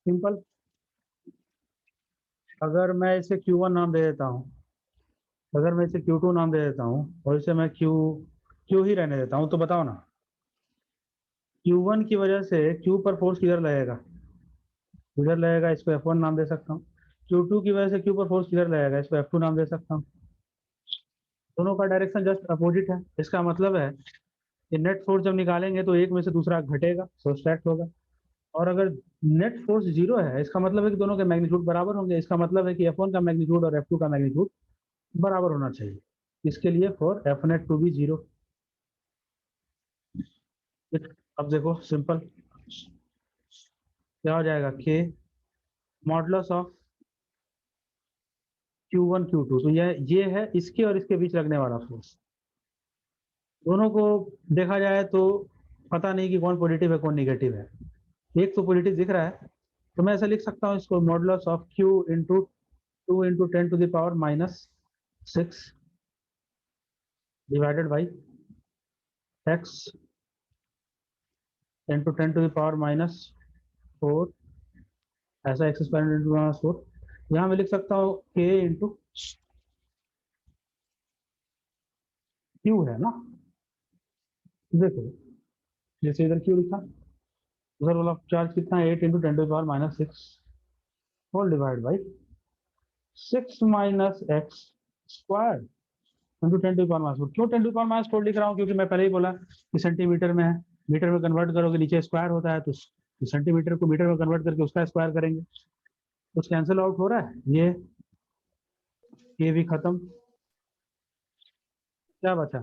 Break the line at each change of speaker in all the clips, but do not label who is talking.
Simple. अगर मैं इसे Q1 नाम दे देता हूँ, अगर मैं इसे Q2 नाम दे देता हूँ और इसे मैं Q ही रहने देता हूँ, तो बताओ ना Q1 की वजह से Q पर फोर्स किधर लगेगा, किधर लगेगा, इसको F1 नाम दे सकता हूँ। Q2 की वजह से Q पर फोर्स किधर लगेगा, इसको F2 नाम दे सकता हूँ। दोनों का डायरेक्शन जस्ट अपोजिट है। इसका मतलब है कि नेट फोर्स जब निकालेंगे तो एक में से दूसरा घटेगा, सब्ट्रैक्ट होगा। और अगर नेट फोर्स जीरो है, इसका मतलब है कि दोनों के मैग्नीट्यूड बराबर होंगे। इसका मतलब है कि F1 का मैग्नीट्यूड और F2 का मैग्नीट्यूड बराबर होना चाहिए। इसके लिए for F net to be zero. अब देखो सिंपल क्या हो जाएगा, के मॉडुलस ऑफ Q1 Q2। तो ये है इसके और इसके बीच लगने वाला फोर्स। दोनों को देखा जाए तो पता नहीं कि कौन पॉजिटिव है कौन निगेटिव है। एक तो पॉजिटिव दिख रहा है, तो मैं ऐसा लिख सकता हूँ इसको, modulus of Q into 2 into 10⁻⁻6 divided by x into 10⁻⁻4, ऐसा x स्क्वायर इंटू 4। यहाँ मैं लिख सकता हूँ k इंटू क्यू है ना। देखो जैसे इधर क्यू लिखा, उधर वाला चार्ज कितना है, 8 into 10⁻⁻6 whole divide by 6 minus x square into 10⁻⁻4। क्यों 10⁻⁻4 लिख रहा हूँ, क्योंकि मैं पहले ही बोला कि सेंटीमीटर में है, मीटर में कन्वर्ट करोगे नीचे स्क्वायर होता है, तो सेंटीमीटर को मीटर में कन्वर्ट करके उसका स्क्वायर करेंगे। कुछ कैंसिल आउट हो रहा है, ये भी खत्म। क्या बचा,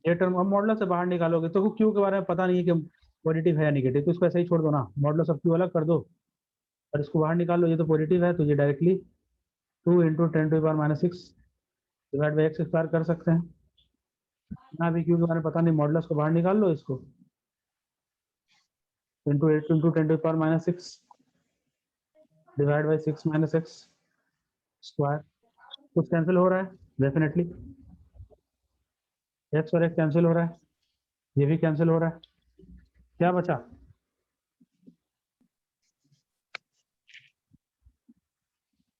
ये टर्म अब मॉडुलर से बाहर निकालोगे तो क्यू के बारे में पता नहीं है कि पॉजिटिव है या निगेटिव, तो इसको ऐसे ही छोड़ दो ना, मॉडुलस ऑफ क्यू अलग कर दो और इसको बाहर निकाल लो। ये तो पॉजिटिव है, तो ये directly 2 into 10⁻⁻6 divide by x square कर सकते हैं ना। भी क्यू के बारे में पता नहीं, मॉडुलस को बाहर निकाल लो, इसको into 8 into 10⁻⁻6 divide by 6 minus x square. कुछ कैंसिल हो रहा है डेफिनेटली, एक्स और एक्स कैंसिल हो रहा है, ये भी कैंसिल हो रहा है। क्या बचा,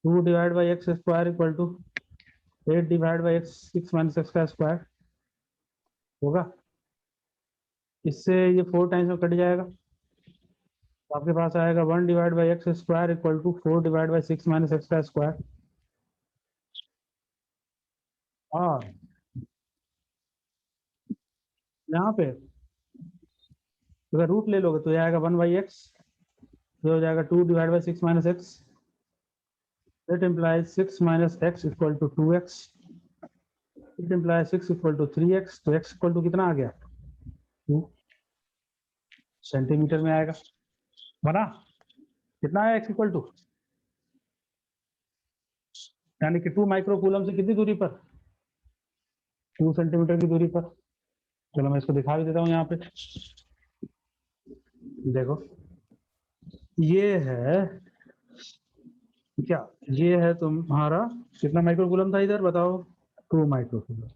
2 divide by x square equal to 8 divide by x 6 minus x का स्क्वायर होगा। इससे ये 4 टाइम्स में कट जाएगा, तो आपके पास आएगा 1 divide by x square equal to 4 divide by 6 minus x का स्क्वायर। और यहाँ पे अगर रूट ले लोगे तो ये आएगा 1/x, ये हो जाएगा 2 divide by 6 minus x. It implies 6 minus x equal to 2x। It implies 6 equal to 3x। तो x इक्वल टू कितना आ गया, 2 सेंटीमीटर में आएगा। बना कितना है x इक्वल टू, यानी कि 2 माइक्रोकूलम से कितनी दूरी पर, 2 सेंटीमीटर की दूरी पर। चलो मैं इसको दिखा भी देता हूँ यहाँ पे। देखो ये है क्या, ये है तुम्हारा कितना माइक्रोकूलम था इधर बताओ, 2 माइक्रोकूलम।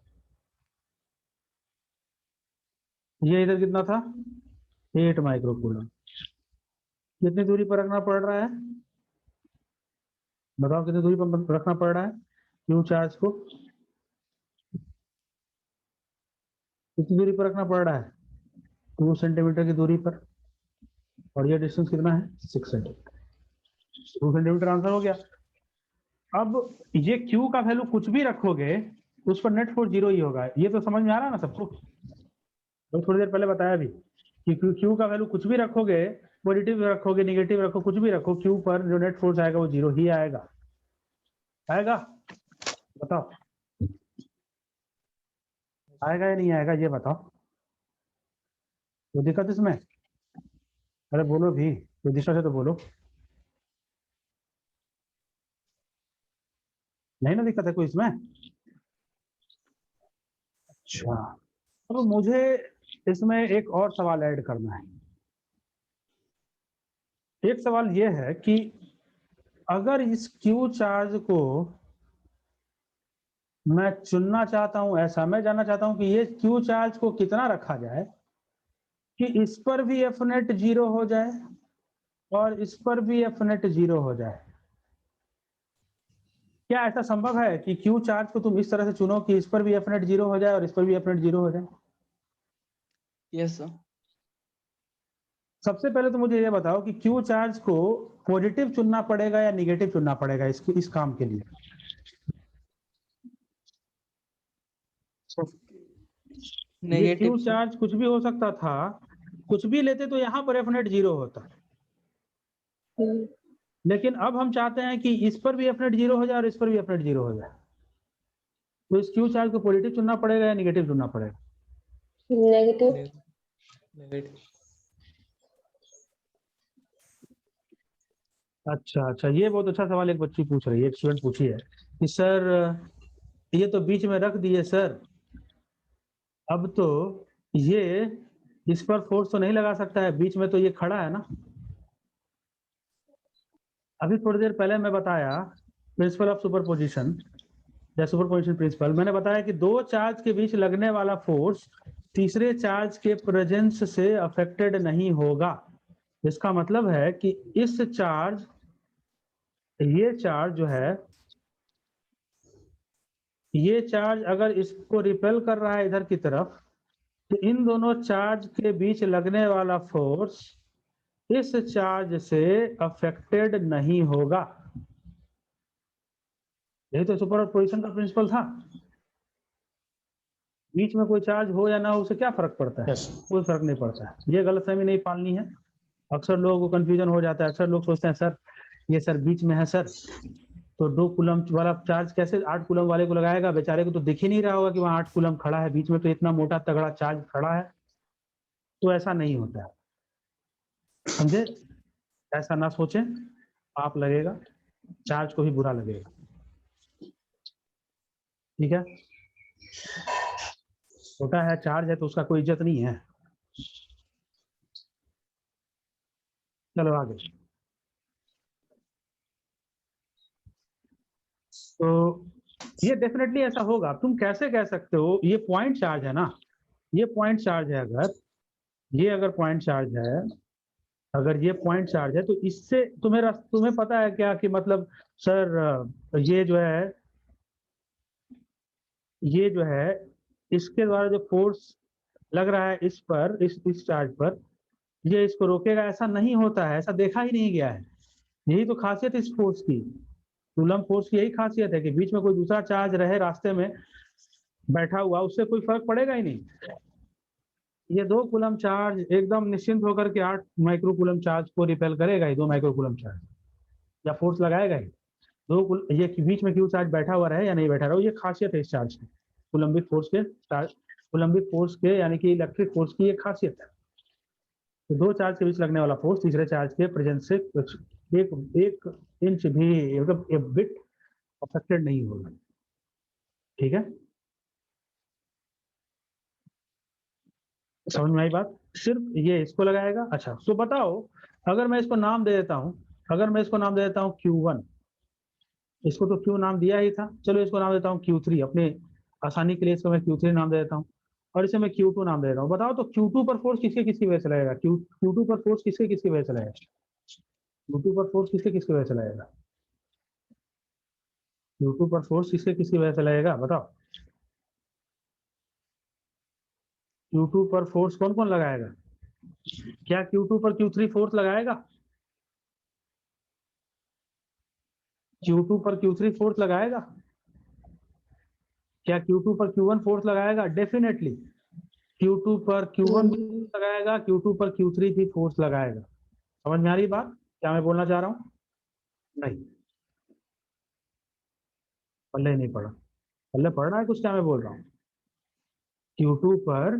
ये इधर कितना था, 8 माइक्रोकूलम। कितनी दूरी पर रखना पड़ रहा है, बताओ कितनी दूरी पर रखना पड़ रहा है क्यू चार्ज को, कितनी दूरी पर रखना पड़ रहा है, 2 सेंटीमीटर की दूरी पर। और ये डिस्टेंस कितना है, 6 सेंटीमीटर। 2 सेंटीमीटर आंसर हो गया। अब ये क्यू का वैल्यू कुछ भी रखोगे उस पर नेट फोर्स जीरो ही होगा। ये तो समझ में आ रहा है ना सबको, तो थोड़ी देर पहले बताया भी कि क्यू का वैल्यू कुछ भी रखोगे, पॉजिटिव रखोगे निगेटिव रखो, कुछ भी रखो, क्यू पर जो नेट फोर्स आएगा वो जीरो ही आएगा। आएगा, बताओ आएगा या नहीं आएगा, ये बताओ। कोई दिक्कत इसमें, अरे बोलो भी, कोई दिक्कत है तो बोलो। नहीं ना दिक्कत है कोई इसमें। अच्छा, अब मुझे इसमें एक और सवाल ऐड करना है। एक सवाल ये है कि अगर इस क्यू चार्ज को मैं चुनना चाहता हूं, ऐसा मैं जानना चाहता हूं कि ये क्यू चार्ज को कितना रखा जाए कि इस पर भी एफ नेट जीरो हो जाए और इस पर भी एफ नेट 0 हो जाए। क्या ऐसा संभव है कि क्यू चार्ज को तुम इस तरह से चुनो कि इस पर भी एफ नेट 0 हो जाए और इस पर भी एफ नेट 0 हो जाए?
Yes sir.
सबसे पहले तो मुझे ये बताओ कि क्यू चार्ज को पॉजिटिव चुनना पड़ेगा या निगेटिव चुनना पड़ेगा इस काम के लिए? ये क्यू चार्ज कुछ भी हो सकता था, कुछ भी लेते तो यहाँ पर एफ नेट 0 होता, लेकिन अब हम चाहते हैं कि इस पर भी एफ नेट 0 हो जाए और इस पर भी एफ नेट 0 हो जाए। तो इस क्यू चार्ज को पॉजिटिव चुनना पड़ेगा या निगेटिव चुनना पड़ेगा?
नेगेटिव।
अच्छा, ये बहुत अच्छा सवाल एक बच्ची पूछ रही है, एक स्टूडेंट पूछी है कि सर ये तो बीच में रख दिए सर, अब तो ये इस पर फोर्स तो नहीं लगा सकता है, बीच में तो ये खड़ा है ना। अभी थोड़ी देर पहले मैं बताया प्रिंसिपल ऑफ सुपरपोजिशन या सुपरपोजिशन प्रिंसिपल, मैंने बताया कि दो चार्ज के बीच लगने वाला फोर्स तीसरे चार्ज के प्रेजेंस से अफेक्टेड नहीं होगा। इसका मतलब है कि इस चार्ज, ये चार्ज जो है, ये चार्ज अगर इसको रिपेल कर रहा है इधर की तरफ, तो इन दोनों चार्ज के बीच लगने वाला फोर्स इस चार्ज से अफेक्टेड नहीं होगा। यही तो सुपरपोजिशन का प्रिंसिपल था। बीच में कोई चार्ज हो या ना हो, उससे क्या फर्क पड़ता है? कोई फर्क नहीं पड़ता है। ये गलतफहमी नहीं पालनी है। अक्सर लोगों को कंफ्यूजन हो जाता है, अक्सर लोग सोचते हैं सर ये सर बीच में है सर, तो 2 कूलम वाला चार्ज कैसे 8 कूलम वाले को लगाएगा? बेचारे को तो दिख ही नहीं रहा होगा कि वहां 8 कूलम खड़ा है, बीच में तो इतना मोटा तगड़ा चार्ज खड़ा है। तो ऐसा नहीं होता है, समझे? ऐसा ना सोचें, आप लगेगा, चार्ज को भी बुरा लगेगा। ठीक है, छोटा है चार्ज है तो उसका कोई इज्जत नहीं है। चलो आगे। तो ये डेफिनेटली ऐसा होगा। तुम कैसे कह सकते हो? ये पॉइंट चार्ज है ना, ये पॉइंट चार्ज है। अगर ये अगर पॉइंट चार्ज है, अगर ये पॉइंट चार्ज है, तो इससे तुम्हें पता है क्या कि मतलब सर ये जो है, ये जो है इसके द्वारा जो फोर्स लग रहा है इस पर, इस चार्ज पर, ये इसको रोकेगा? ऐसा नहीं होता है, ऐसा देखा ही नहीं गया है। यही तो खासियत इस फोर्स की, कूलम फोर्स की यही खासियत है कि बीच में कोई दूसरा चार्ज रहे रास्ते में बैठा हुआ, उससे कोई फर्क पड़ेगा ही नहीं। ये 2 कूलम चार्ज एकदम निश्चिंत होकर के 8 माइक्रो कूलम चार्ज को रिपेल करेगा ही, 2 माइक्रो कूलम चार्ज या फोर्स लगाएगा ही। ये बीच में क्यू चार्ज बैठा हुआ रहे या नहीं बैठा रहे, ये खासियत है इस चार्ज की, कूलम्बिक फोर्स के चार्ज, कूलम्बिक फोर्स के यानी कि इलेक्ट्रिक फोर्स की ये खासियत है। तो 2 चार्ज के बीच लगने वाला फोर्स तीसरे चार्ज के प्रेजेंस से एक इंच भी, मतलब एक बिट अफेक्टेड नहीं होगा। ठीक है, समझ में आई बात? सिर्फ ये इसको लगाएगा। अच्छा, तो बताओ, अगर मैं इसको नाम दे देता हूं, अगर मैं इसको नाम दे देता हूं Q1, इसको तो Q नाम दिया ही था, चलो इसको नाम देता हूं Q3, अपने आसानी के लिए इसको मैं Q3 नाम दे देता हूं, और इसे मैं Q2 नाम दे देता हूं। बताओ तो Q2 पर फोर्स किसके किसकी वजह से लगेगा? Q2 पर फोर्स किसके किसकी वजह से लगेगा? Q2 पर फोर्स किसके किसकी वजह से लगेगा? Q2 पर फोर्स किसके किसकी वजह से लगेगा? बताओ। Q2 पर फोर्स कौन कौन लगाएगा? क्या Q2 पर Q3 फोर्स लगाएगा? Q2 पर Q3 फोर्स लगाएगा? क्या Q2 पर Q1 फोर्स लगाएगा? डेफिनेटली Q2 पर Q1 भी फोर्स लगाएगा, Q2 पर Q3 भी फोर्स लगाएगा। समझ में आ रही बात क्या मैं बोलना चाह रहा हूँ? नहीं, पल्ले नहीं पड़ा, पल्ले पड़ रहा है कुछ क्या मैं बोल रहा हूँ? Q2 पर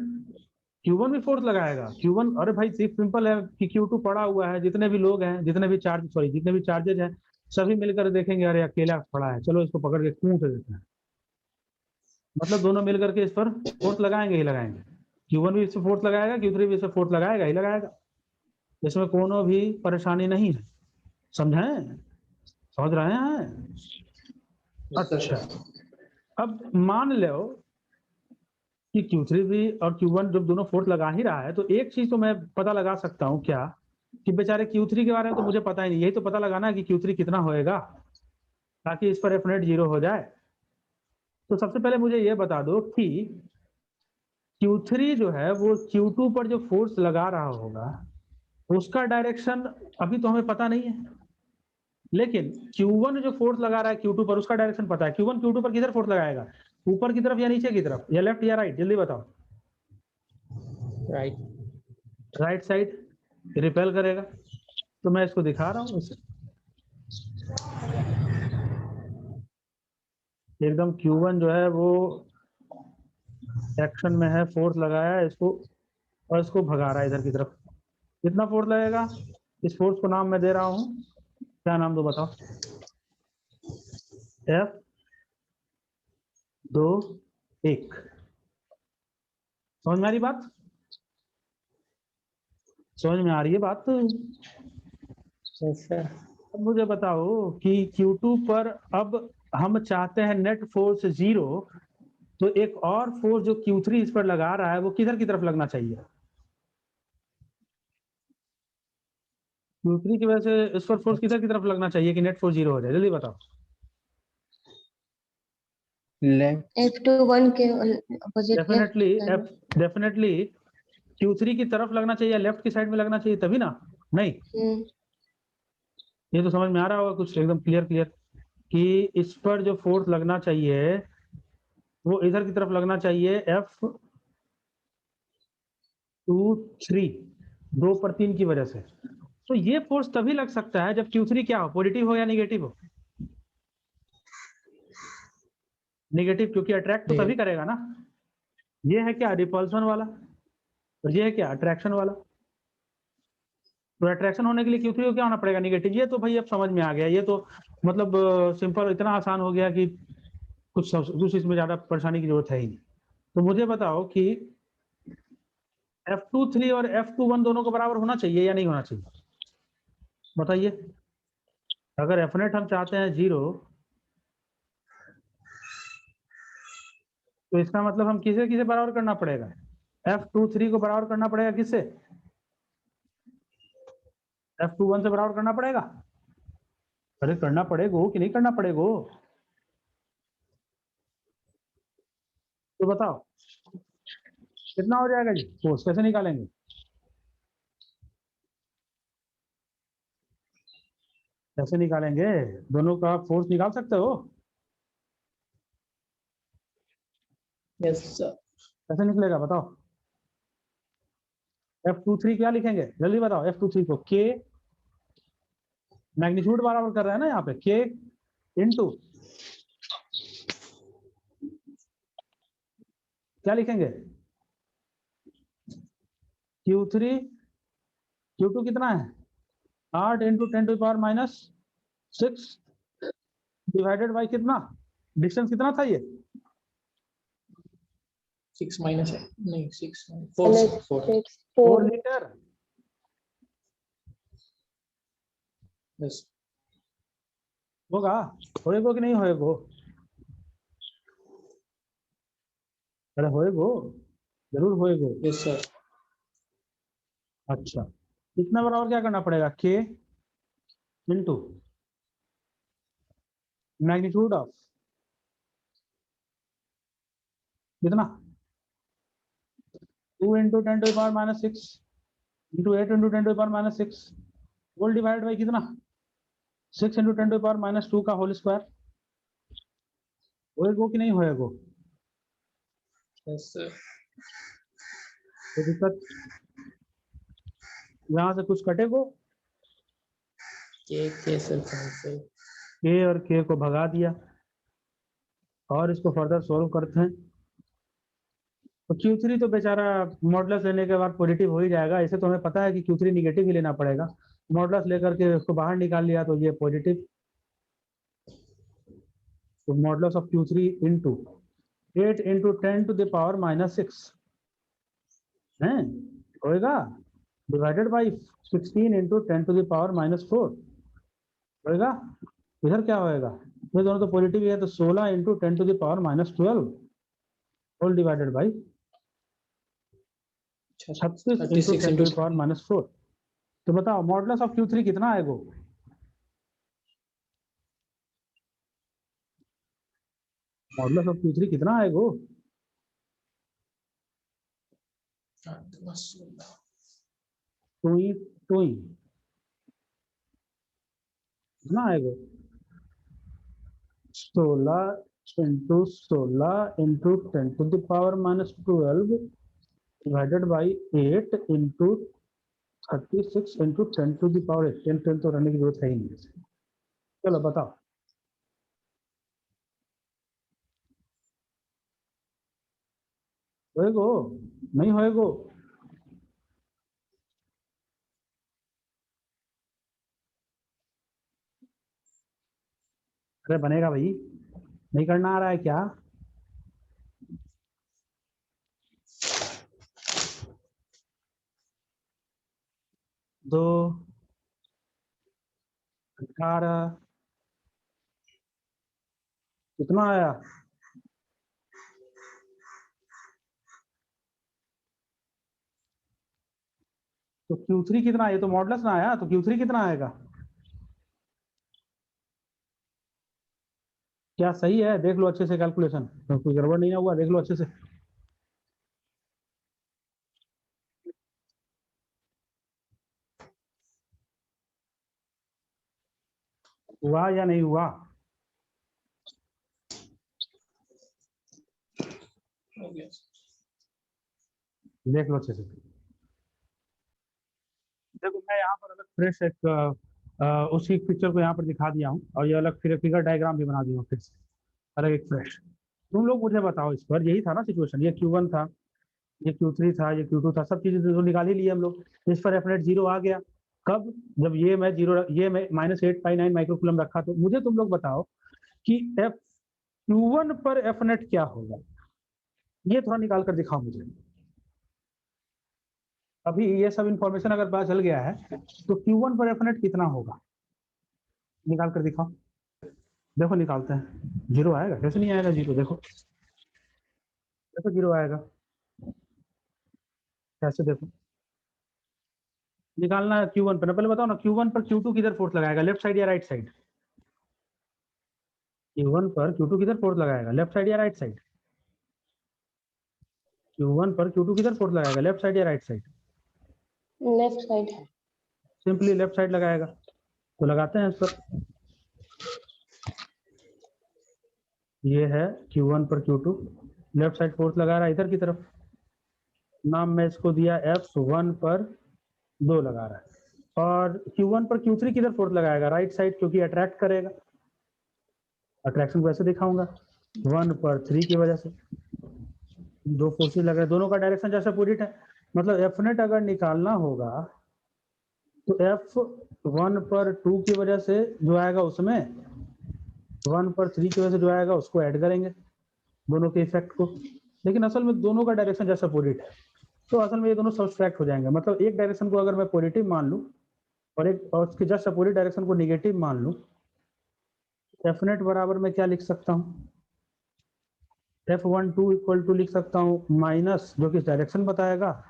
Q1 भी फोर्स लगाएगा। Q1, अरे भाई सिंपल है कि Q2 पड़ा हुआ है, जितने भी लोग हैं, जितने भी चार्जेज हैं, सभी मिलकर देखेंगे अरे अकेला पड़ा है, चलो इसको पकड़ के कूट देते हैं, मतलब दोनों मिलकर के इस पर फोर्स लगाएंगे ही लगाएंगे। Q1 भी इस पर फोर्स लगाएगा, Q3 भी इस पर फोर्स लगाएगा ही लगाएगा, इसमें कोनो भी परेशानी नहीं है। समझें? समझ रहे हैं? अच्छा, अब मान लो कि Q3 भी और Q1 जब दोनों फोर्स लगा ही रहा है, तो एक चीज तो मैं पता लगा सकता हूं क्या, कि बेचारे Q3 के बारे में तो मुझे पता ही नहीं, यही तो पता लगाना है कि Q3 कितना होएगा ताकि इस पर F net 0 हो जाए। तो सबसे पहले मुझे ये बता दो कि Q3 जो है वो Q2 पर जो फोर्स लगा रहा होगा उसका डायरेक्शन अभी तो हमें पता नहीं है, लेकिन Q1 जो फोर्स लगा रहा है Q2 पर उसका डायरेक्शन पता है। Q1 Q2 पर किधर फोर्स लगाएगा, ऊपर की तरफ या नीचे की तरफ, या लेफ्ट या राइट, जल्दी बताओ।
राइट।
राइट साइड रिपेल करेगा। तो मैं इसको दिखा रहा हूँ इसे एकदम। Q1 जो है वो एक्शन में है, फोर्स लगाया है इसको और इसको भगा रहा है इधर की तरफ। कितना फोर्स लगेगा, इस फोर्स को नाम मैं दे रहा हूँ, क्या नाम दो बताओ? F2 1। समझ में आ रही बात? समझ में आ रही है बात?
Yes sir.
अब मुझे बताओ कि Q2 पर अब हम चाहते हैं नेट फोर्स 0, तो एक और फोर्स जो Q3 इस पर लगा रहा है वो किधर की तरफ लगना चाहिए? Q3 की वजह से इस पर फोर्स किधर की तरफ लगना चाहिए कि नेट फोर्स 0 हो जाए, जल्दी बताओ।
लेफ्ट।
F21 के अपोजिट
डेफिनेटली Q3 की तरफ लगना चाहिए, लेफ्ट की साइड में लगना चाहिए तभी ना। नहीं, ये तो समझ में आ रहा होगा कुछ एकदम क्लियर कि इस पर जो फोर्स लगना चाहिए वो इधर की तरफ लगना चाहिए, F2 3 2 पर 3 की वजह से। तो ये फोर्स तभी लग सकता है जब Q3 क्या हो, पॉजिटिव हो या नेगेटिव हो? नेगेटिव, क्योंकि अट्रैक्ट तो तभी करेगा ना। ये है क्या, रिपल्सन वाला, और ये है क्या, अट्रैक्शन वाला। तो अट्रैक्शन होने के लिए Q3 को क्या होना पड़ेगा, नेगेटिव। ये तो भाई अब समझ में आ गया, ये तो मतलब सिंपल, इतना आसान हो गया कि कुछ इसमें ज्यादा परेशानी की जरूरत है ही नहीं। तो मुझे बताओ कि F23 और F21 दोनों को बराबर होना चाहिए या नहीं होना चाहिए, बताइए। अगर F net हम चाहते हैं 0, तो इसका मतलब हम किसे किसे बराबर करना पड़ेगा, F23 को बराबर करना पड़ेगा किससे, F21 से बराबर करना पड़ेगा। अरे करना पड़ेगा कि नहीं करना पड़ेगा, तो बताओ कितना हो जाएगा जी फोर्स, कैसे निकालेंगे? कैसे निकालेंगे, दोनों का फोर्स निकाल सकते हो?
Yes sir.
कैसे निकलेगा बताओ? F23 क्या लिखेंगे, जल्दी बताओ। F23 को K मैग्नीट्यूड बराबर कर रहे हैं ना यहाँ पे, K इंटू क्या लिखेंगे, Q3 Q2 कितना है, 8 इंटू 10⁻⁻6 डिवाइडेड बाई कितना, डिस्टेंस कितना था ये,
6 माइनस है, नहीं 6 4
4 मीटर।
यस।
होगा, होएगो कि नहीं होएगो? अरे होएगो, जरूर होएगो।
Yes sir.
अच्छा, इतना बराबर क्या करना पड़ेगा, K इंटू मैग्नीट्यूड ऑफ कितना, 2 into 10⁻⁻6 into 8 into 10⁻⁻6 whole divide by कितना, 6 इंटू 10⁻⁻2 का होल स्क्वायर। होएगो कि नहीं होएगो?
Yes sir.
तो दिक्कत यहाँ से कुछ कटेगो,
के सर कैंसिल।
K और K को भगा दिया और इसको फर्दर सोल्व करते हैं। तो Q3 तो बेचारा मॉडुलस लेने के बाद पॉजिटिव हो ही जाएगा, इसे तो हमें पता है कि Q3 निगेटिव ही लेना पड़ेगा। मॉडुलस लेकर के उसको बाहर निकाल लिया तो ये पॉजिटिव, तो modulus of Q3 into 8 into 10⁻⁻6 है होएगा, डिवाइडेड बाई 16 इंटू 10⁻⁻4 होएगा। इधर क्या होएगा, ये दोनों तो पॉजिटिव है, तो 16 into 10⁻12 whole divided by 36 into 10⁻4। तो बताओ मॉडुलस ऑफ Q3 कितना आएगा? मॉडुलस ऑफ Q3 कितना आएगा? 2 कितना आएगा? 16 into 16 into 10 to the power minus 12 divided by 8 into 36 into 10 to the power 8। 10 तो रहने की जरूरत है ही नहीं। चलो बताओ। होएगो? नहीं होएगो? अरे बनेगा भाई, नहीं करना आ रहा है क्या? दो 18 कितना आया? तो Q3 कितना? ये तो मॉडुलस ना आया, तो Q3 कितना आएगा? क्या सही है? देख लो अच्छे से कैलकुलेशन, तो कोई गड़बड़ नहीं हुआ, देख लो अच्छे से। हुआ या नहीं हुआ? देख लो अच्छे से। देखो मैं यहाँ पर अलग फ्रेश एक उसी पिक्चर को यहाँ पर दिखा दिया हूँ, और ये अलग फिर फिगर डायग्राम भी बना दिया हूँ फिर से, अलग एक फ्रेश। तुम लोग मुझे बताओ, इस पर यही था ना सिचुएशन, ये Q1 था, ये Q3 था, ये Q2 था, सब चीजें तो निकाल ही लिए हम लोग। इस पर एफ नेट 0 आ गया। कब? जब ये मैं 0, ये मैं -8/9 माइक्रोकूलम रखा। तो मुझे तुम लोग बताओ कि एफ Q1 पर एफ नेट क्या होगा, ये थोड़ा निकाल कर दिखाओ मुझे। अभी ये सब इंफॉर्मेशन अगर पता चल गया है तो Q1 पर एफ नेट कितना होगा, निकाल कर दिखाओ। देखो निकालते हैं। 0 आएगा? कैसे नहीं आएगा 0? देखो देखो 0 आएगा कैसे, देखो निकालना है Q1 पर। पहले बताओ ना, Q1 पर Q2 किधर फोर्स लगाएगा, लेफ्ट साइड या राइट साइड? Q1 पर Q2 किधर फोर्स लगाएगा, लेफ्ट साइड या राइट साइड? Q1 पर Q2 किधर फोर्स लगाएगा, लेफ्ट साइड या right side?
Left side.
Simply left side लगाएगा। तो लगाते हैं इस पर। ये है Q1 पर Q2, लेफ्ट साइड फोर्स लगा रहा है इधर की तरफ। नाम मैं इसको दिया F1 पर 2 लगा रहा है। और Q1 पर Q3 किधर फोर्स लगाएगा, राइट साइड, क्योंकि अट्रैक्ट करेगा। अट्रैक्शन को ऐसे दिखाऊंगा, 1 पर 3 की वजह से 2 फोर्सेज लग रहे हैं, दोनों का डायरेक्शन जैसा अपोजिट है। मतलब एफ नेट अगर निकालना होगा तो F1 पर 2 की वजह से जो आएगा उसमें 1 पर 3 की वजह से जो आएगा उसको ऐड करेंगे, दोनों के इफेक्ट को। लेकिन असल में दोनों का डायरेक्शन जैसा अपोजिट है, तो असल में ये दोनों सब्सट्रैक्ट हो जाएंगे। मतलब एक डायरेक्शन को अगर मैं पॉजिटिव मान लूं और उसके जस्ट अपोजिट डायरेक्शन को निगेटिव मान लूं, एफ नेट बराबर मैं क्या लिख सकता हूं, F12 इक्वल टू लिख सकता हूं माइनस, जो कि डायरेक्शन बताएगा,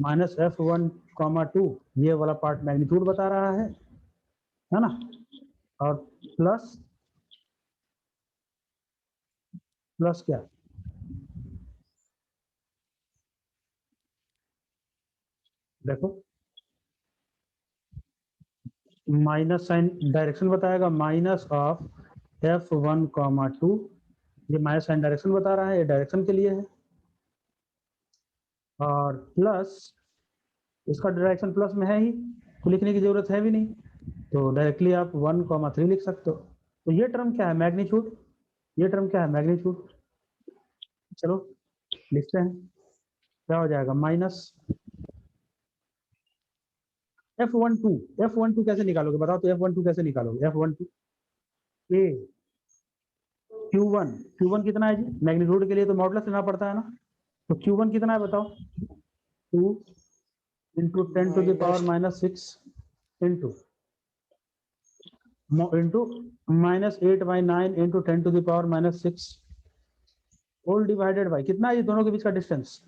माइनस F1,2, ये वाला पार्ट मैग्नीट्यूड बता रहा है ना, और प्लस क्या, देखो माइनस साइन डायरेक्शन बताएगा, माइनस ऑफ F1,2, ये माइनस साइन डायरेक्शन बता रहा है, ये डायरेक्शन के लिए है, और प्लस इसका डायरेक्शन प्लस में है ही, तो लिखने की जरूरत है भी नहीं, तो डायरेक्टली आप 1,3 लिख सकते हो। तो ये टर्म क्या है, मैग्नीट्यूड। ये टर्म क्या है, मैग्नीट्यूड। चलो लिखते हैं, क्या हो जाएगा, माइनस F12 कैसे निकालोगे बताओ, तो F12 कैसे निकालोगे, F12 ए Q1 कितना है जी, मैग्नीट्यूड के लिए तो मॉडुलस लेना पड़ता है ना, तो Q1 कितना है बताओ, 2 into 10 to the power -6 into -8/9 into 10 to the power -6 whole divided by कितना है, ये दोनों के बीच का डिस्टेंस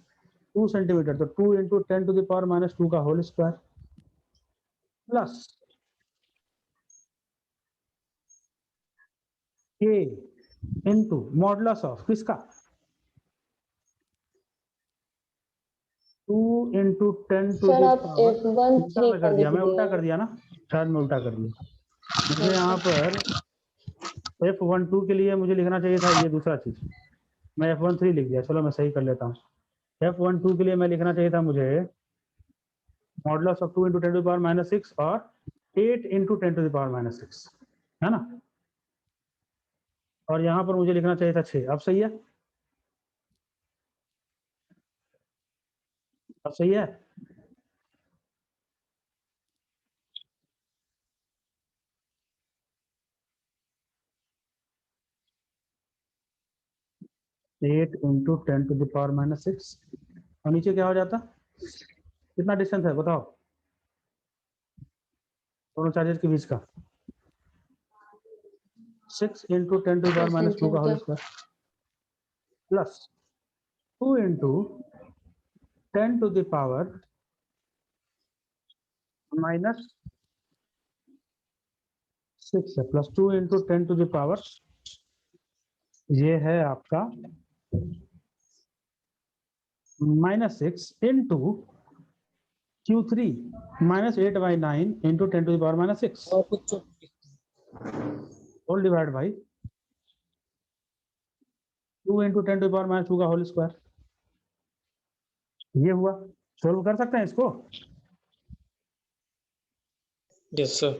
2 सेंटीमीटर, तो 2 into 10 to the power -2 का whole square. Plus k into modulus of किसका 2 इंटू 10 टू
सर
द
आप
पावर
F1
उल्टा
3
में
का
कर दिया,
लिख
मैं उल्टा कर
दिए।
दिया ना, शायद मैं उल्टा कर दिया। मुझे
हाँ
यहाँ
सर।
पर F12 के लिए मुझे लिखना चाहिए था ये दूसरा चीज, मैं F13 लिख दिया। चलो मैं सही कर लेता हूँ। F12 के लिए मैं लिखना चाहिए था मुझे modulus of 2 into 10 to the power minus 6 और 8 into 10 to the power minus 6, है ना। और यहाँ पर मुझे लिखना चाहिए था 6। अब सही है, अब सही है। Eight into 10 to the power minus 6 और नीचे क्या हो जाता, कितना डिस्टेंस है बताओ दोनों चार्जेस के बीच का, 6 into 10 to the power minus 2 का whole square plus 2 into 10 to the power minus 6 है, plus 2 into 10 to the power, ये है आपका -6 into Q3 -8/9 into 10 to the power -6
और कुछ
whole divide by 2 into 10 to the power -2 का whole square. ये हुआ, सोल्व कर सकते हैं इसको,
यस सर।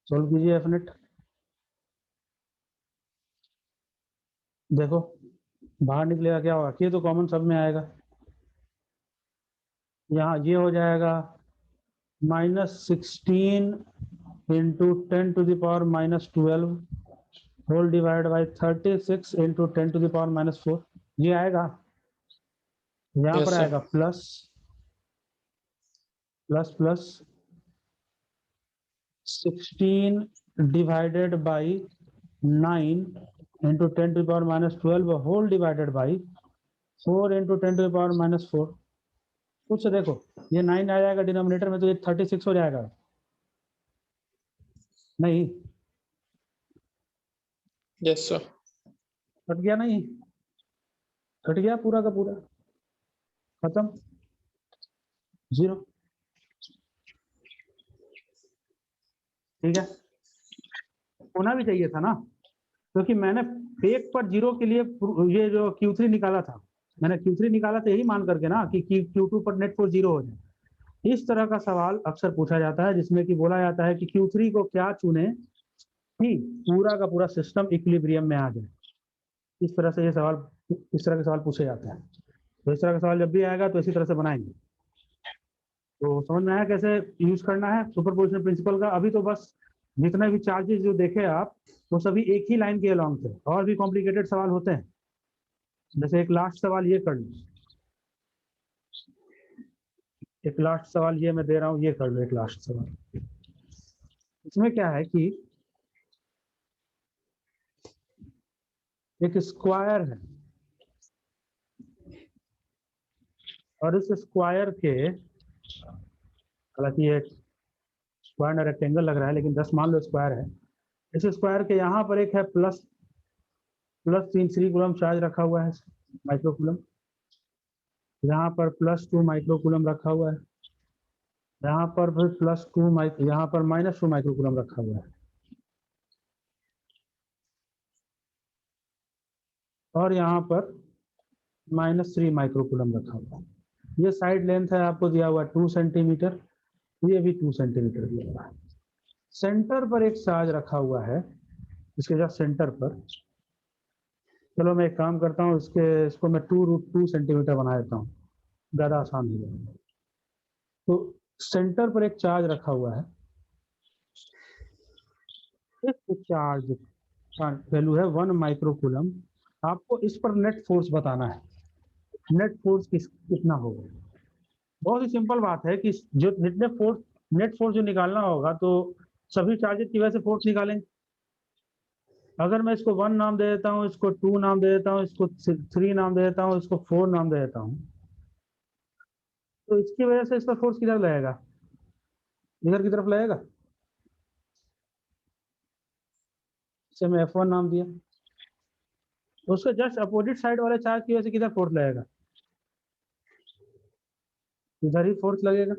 सोल्व कीजिए एफनेट। देखो बाहर निकलेगा क्या होगा, ये तो कॉमन सब में आएगा। यहाँ ये हो जाएगा -16 into 10 to the power -12 whole divide by 36 into 10 to the power -4, ये आएगा। यहाँ
यस
पर
सर।
आएगा plus plus plus 16 divided by 9 into 10 to the power -12 whole divided by 4 into 10 to the power -4। कुछ देखो ये 9 आ जाएगा डिनोमिनेटर में तो ये 36 हो जाएगा, नहीं
यस सर।
कट गया, नहीं कट गया पूरा का पूरा, खत्म, 0। ठीक है, होना भी चाहिए था ना, क्योंकि मैंने फेक पर 0 के लिए ये जो Q3 निकाला था, मैंने Q3 निकाला था यही मान करके ना कि Q2 पर नेट फोर्स 0 हो जाए। इस तरह का सवाल अक्सर पूछा जाता है जिसमें कि बोला जाता है कि Q3 को क्या चुने कि पूरा का पूरा सिस्टम इक्विलिब्रियम में आ जाए। इस तरह से ये सवाल, इस तरह के सवाल पूछे जाते हैं। तो इस तरह का सवाल जब भी आएगा तो इसी तरह से बनाएंगे। तो समझ में आया कैसे यूज करना है सुपरपोजिशन प्रिंसिपल का। अभी तो बस जितने भी चार्जेस जो देखे आप वो सभी एक ही लाइन के अलोंग थे, और भी कॉम्प्लिकेटेड सवाल होते हैं। जैसे एक लास्ट सवाल ये कर लो, एक लास्ट सवाल ये मैं दे रहा हूँ, ये कर लो एक लास्ट सवाल। इसमें क्या है कि एक स्क्वायर है और इस स्क्वायर के, हालांकि ये स्क्वायर रेक्टेंगल लग रहा है लेकिन 10 मान लो स्क्वायर है। इस स्क्वायर के यहाँ पर एक है प्लस 3 कूलम चार्ज रखा हुआ है, माइक्रो कूलम। यहाँ पर +2 माइक्रो कूलम रखा हुआ है, यहाँ पर भी +2 यहाँ पर -2 माइक्रो कूलम रखा हुआ है, और यहाँ पर -3 माइक्रो कूलम रखा हुआ है। ये साइड लेंथ है आपको दिया हुआ 2 सेंटीमीटर, ये भी 2 सेंटीमीटर दिया हुआ है। सेंटर पर एक चार्ज रखा हुआ है, इसके जस्ट सेंटर पर। चलो मैं एक काम करता हूँ, इसको मैं 2√2 सेंटीमीटर बना देता हूँ, ज़्यादा आसान हो जाएगा। तो सेंटर पर एक चार्ज रखा हुआ है, इस चार्ज का वैल्यू है 1 माइक्रो कूलम। आपको इस पर नेट फोर्स बताना है, नेट फोर्स कितना होगा। बहुत ही सिंपल बात है कि जो नेट फोर्स जो निकालना होगा तो सभी चार्जेस की वजह से फोर्स निकालेंगे। अगर मैं इसको 1 नाम दे देता हूँ, इसको 2 नाम दे देता हूँ, इसको 3 नाम दे देता हूँ, इसको 4 नाम दे देता हूँ, तो इसकी वजह से इस पर फोर्स किधर लगेगा, इधर की तरफ लगेगा, इसे मैं F1 नाम दिया, उसके जस्ट अपोजिट साइड वाले चार्ज की वजह से किधर फोर्स लगेगा, इधर ही फोर्स लगेगा,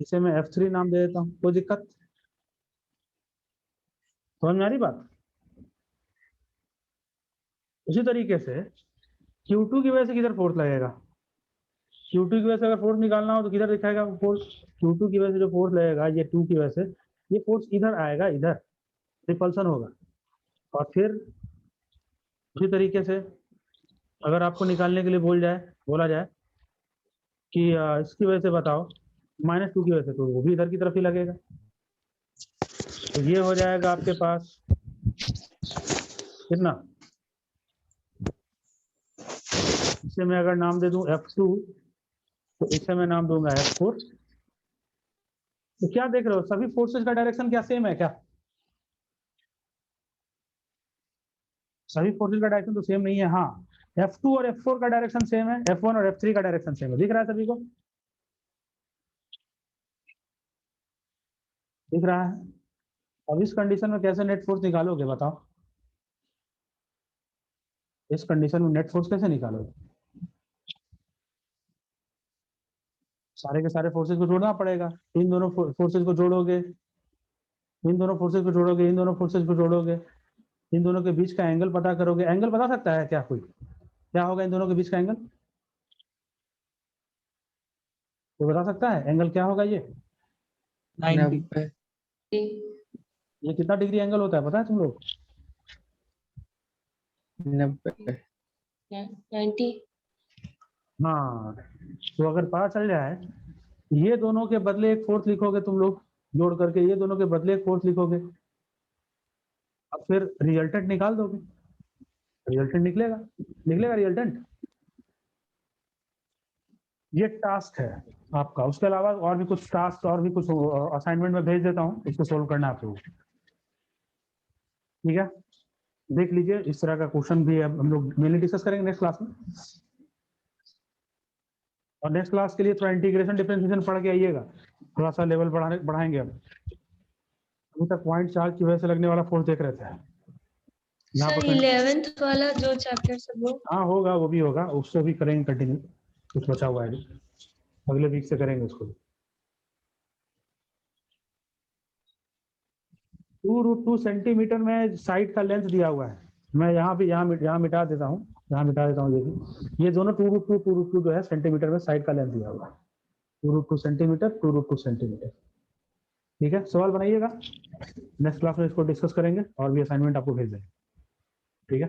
इसे मैं F3 नाम दे देता हूँ। कोई दिक्कत समझ में आ रही बात? उसी तरीके से Q2 की वजह से किधर फोर्स लगेगा, Q2 की वजह से अगर फोर्स निकालना हो तो किधर दिखाएगा फोर्स, Q2 की वजह से जो फोर्स लगेगा ये 2 की वजह से, ये फोर्स इधर आएगा, इधर रिपल्सन होगा। और फिर उसी तरीके से अगर आपको निकालने के लिए बोला जाए कि इसकी वजह से बताओ -2 की वजह से, तो वो भी इधर की तरफ ही लगेगा। तो ये हो जाएगा आपके पास कितना, इसे मैं अगर नाम दे दूं F2 तो इसे मैं नाम दूंगा F4। तो क्या देख रहे हो, सभी फोर्सेस का डायरेक्शन क्या सेम है क्या? सभी फोर्सेस का डायरेक्शन तो सेम नहीं है। हाँ, F2 और F4 का डायरेक्शन सेम है, F1 और F3 का डायरेक्शन सेम है। दिख रहा है सभी को? दिख रहा है? अब इस कंडीशन में कैसे नेट फोर्स निकालोगे बताओ, इस कंडीशन में नेट फोर्स कैसे निकालोगे? सारे के सारे फोर्सेस को जोड़ना पड़ेगा, इन दोनों फोर्सेस को जोड़ोगे, इन दोनों फोर्सेस को जोड़ोगे, इन दोनों फोर्सेस को जोड़ोगे, इन दोनों के बीच का एंगल पता करोगे। एंगल बता सकता है क्या कोई, क्या होगा इन दोनों के बीच का एंगल? तो बता सकता है एंगल क्या होगा? ये
90
ये कितना डिग्री एंगल होता है पता है तुम लोग?
90
90
हाँ, तो अगर पता चल जाए, ये दोनों के बदले एक फोर्स लिखोगे तुम लोग जोड़ करके, ये दोनों के बदले एक फोर्स लिखोगे, अब फिर रिजल्टेंट निकाल दोगे, रिजल्टेंट निकलेगा रिजल्टेंट। ये टास्क है आपका, उसके अलावा और भी कुछ टास्क और भी कुछ असाइनमेंट में भेज देता हूँ, इसको सोल्व करना है आपको, ठीक है? देख लीजिए, इस तरह का क्वेश्चन भी अब हम लोग मेनली डिस्कस करेंगे नेक्स्ट क्लास में। और नेक्स्ट क्लास के लिए थोड़ा इंटीग्रेशन डिफरेंशिएशन पढ़ के आइएगा, थोड़ा सा लेवल बढ़ाएंगे। अब अभी तक पॉइंट चार्ज की वजह से लगने वाला फोर्स देख रहे थे यहाँ
सर,
पर।
11th वाला जो चैप्टर सब वो
हाँ होगा, वो भी होगा, उसको भी करेंगे कंटिन्यू, कुछ बचा हुआ है अभी, अगले वीक से करेंगे उसको। 2√2 सेंटीमीटर में साइड का लेंथ दिया हुआ है, मैं यहाँ मिटा देता हूँ, ये दोनों 2√2 जो है सेंटीमीटर में साइड का लेंथ दिया हुआ है, 2√2 सेंटीमीटर, 2√2 सेंटीमीटर। ठीक है, सवाल बनाइएगा, नेक्स्ट क्लास में इसको डिस्कस करेंगे और भी असाइनमेंट आपको भेज देंगे। ठीक है।